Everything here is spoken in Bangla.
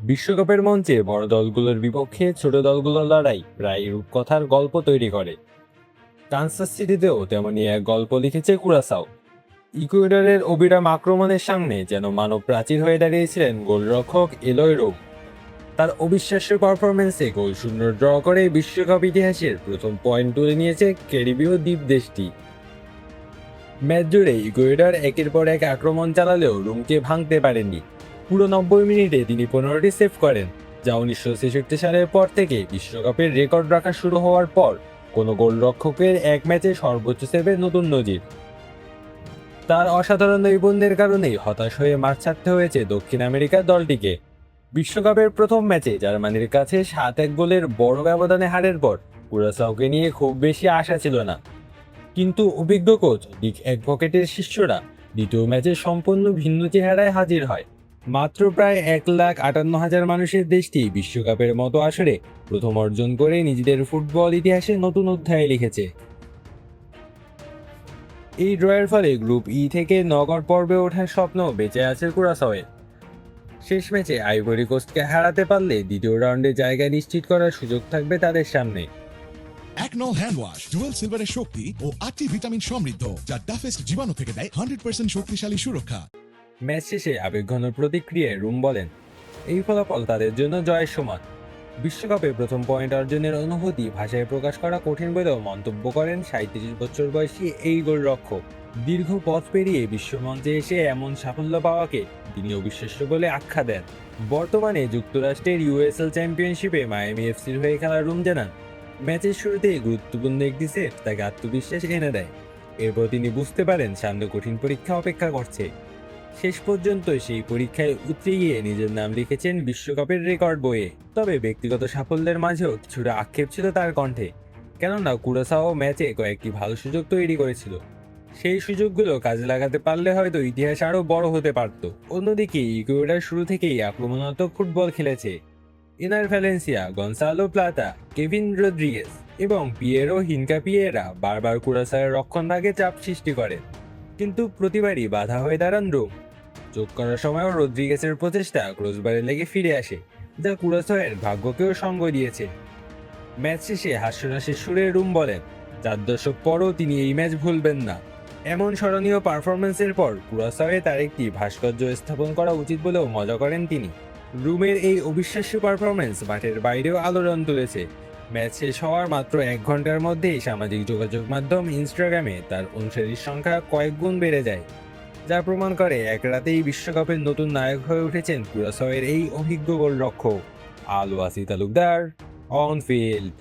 বিশ্বকাপের মঞ্চে বড় দলগুলোর বিপক্ষে ছোট দলগুলোর লড়াই প্রায় রূপকথার গল্প তৈরি করে। কানসাস সিটিতেও তেমনই এক গল্প লিখেছে কুরাসাও। ইকুয়েডরের অবিরাম আক্রমণের সামনে যেন মানব প্রাচীর হয়ে দাঁড়িয়েছিলেন গোলরক্ষক এলোয় রোম। তার অবিশ্বাস্য পারফরমেন্সে গোল শূন্য ড্র করে বিশ্বকাপ ইতিহাসের প্রথম পয়েন্ট তুলে নিয়েছে ক্যারিবীয় দ্বীপ দেশটি। ম্যাচ জুড়ে ইকুয়েডর একের পর এক আক্রমণ চালালেও রোমকে ভাঙতে পারেনি। পুরো 90 মিনিটে তিনি 15টি সেভ করেন, যা 1966 সালের পর থেকে বিশ্বকাপের রেকর্ড রাখা শুরু হওয়ার পর কোনো গোলরক্ষকের এক ম্যাচে সর্বোচ্চ সেভের নতুন নজির। তার অসাধারণ নৈপুণ্যের কারণেই হতাশ হয়ে মাঠ ছাড়তে হয়েছে দক্ষিণ আমেরিকার দলটিকে। বিশ্বকাপের প্রথম ম্যাচে জার্মানির কাছে 7-1 গোলের বড় ব্যবধানে হারের পর কুরাসাওকে নিয়ে খুব বেশি আশা ছিল না। কিন্তু অভিজ্ঞ কোচ ডিক অ্যাডভোকেটের শিষ্যরা দ্বিতীয় ম্যাচে সম্পূর্ণ ভিন্ন চেহারায় হাজির হয়। মাত্র প্রায় 1,58,000 মানুষের দেশটি বিশ্বকাপের মতো আসরে প্রথম অর্জন করে নিজেদের ফুটবল ইতিহাসে নতুন অধ্যায় লিখেছে। এই ড্রয়ের ফলে গ্রুপ ই থেকে নকআউট পর্বে ওঠার স্বপ্ন বেঁচে আছে কুরাসাওয়ের। শেষ ম্যাচে আইভরি কোস্টকে হারাতে পারলে দ্বিতীয় রাউন্ডে জায়গা নিশ্চিত করার সুযোগ থাকবে তাদের সামনে। একনল হ্যান্ড ওয়াশ ডুয়েল সিলভারের শক্তি ও 8টি ভিটামিন সমৃদ্ধ, যা টাফেস্ট জীবাণু থেকে দেয় 100% শক্তিশালী সুরক্ষা। ম্যাচ শেষে আবেগঘন প্রতিক্রিয়ায় রুম বলেন, এই ফলাফল তাদের জন্য জয়ের সমান। বিশ্বকাপে প্রথম পয়েন্ট অর্জনের অনুভূতি ভাষায় প্রকাশ করা কঠিন বলেও মন্তব্য করেন 37 বছর বয়সী এই গোলরক্ষক। দীর্ঘ পথ পেরিয়ে বিশ্বমঞ্চে এসে এমন সাফল্য পাওয়াকে তিনি অবিশ্বাস্য বলে আখ্যা দেন। বর্তমানে যুক্তরাষ্ট্রের ইউএসএল চ্যাম্পিয়নশিপে মায়ামি এফসির হয়ে খেলা রুম জানান, ম্যাচের শুরুতে গুরুত্বপূর্ণ একটি সেট তাকে আত্মবিশ্বাস এনে দেয়। এরপর তিনি বুঝতে পারেন সামনে কঠিন পরীক্ষা অপেক্ষা করছে। শেষ পর্যন্ত সেই পরীক্ষায় উতরে গিয়ে নিজের নাম লিখেছেন বিশ্বকাপের রেকর্ড বইয়ে। তবে ব্যক্তিগত সাফল্যের মাঝেও কিছুটা আক্ষেপ ছিল তার কণ্ঠে, কেননা কুরাসাও ম্যাচে কয়েকটি ভালো সুযোগ তৈরি করেছিল। সেই সুযোগগুলো কাজে লাগাতে পারলে হয়তো ইতিহাস আরও বড় হতে পারত। অন্যদিকে ইকুয়েডর শুরু থেকেই আক্রমণাত্মক ফুটবল খেলেছে। Enner Valencia, Gonzalo Plata, Kevin Rodriguez এবং পিয়েরো হিনকাপিয়েরা বারবার কুরাসাওয়ের রক্ষণভাগে চাপ সৃষ্টি করে, কিন্তু প্রতিবারই বাধা হয়ে দাঁড়ান রোম। যোগ করার সময়ও রদ্রিগেসের প্রচেষ্টা ক্রসবারে লেগে ফিরে আসে, যা কুরাসাওয়ের ভাগ্যকেও সঙ্গ দিয়েছে। ম্যাচ শেষে হাস্যরসের সুরে রুম বলেন, 4 দশক পরও তিনি এই ম্যাচ ভুলবেন না। এমন স্মরণীয় পারফরমেন্সের পর কুরাসাওয়ে তার একটি ভাস্কর্য স্থাপন করা উচিত বলেও মজা করেন তিনি। রুমের এই অবিশ্বাস্য পারফরমেন্স মাঠের বাইরেও আলোড়ন তুলেছে। ম্যাচ শেষ হওয়ার মাত্র 1 ঘন্টার মধ্যেই সামাজিক যোগাযোগ মাধ্যম ইনস্টাগ্রামে তার অনুসারীর সংখ্যা কয়েক গুণ বেড়ে যায়, যা প্রমাণ করে এক রাতেই বিশ্বকাপের নতুন নায়ক হয়ে উঠেছেন কুরাসাওয়ের এই অভিজ্ঞ গোলরক্ষক। আল ওয়াসি তালুকদার, অন ফিল্ড।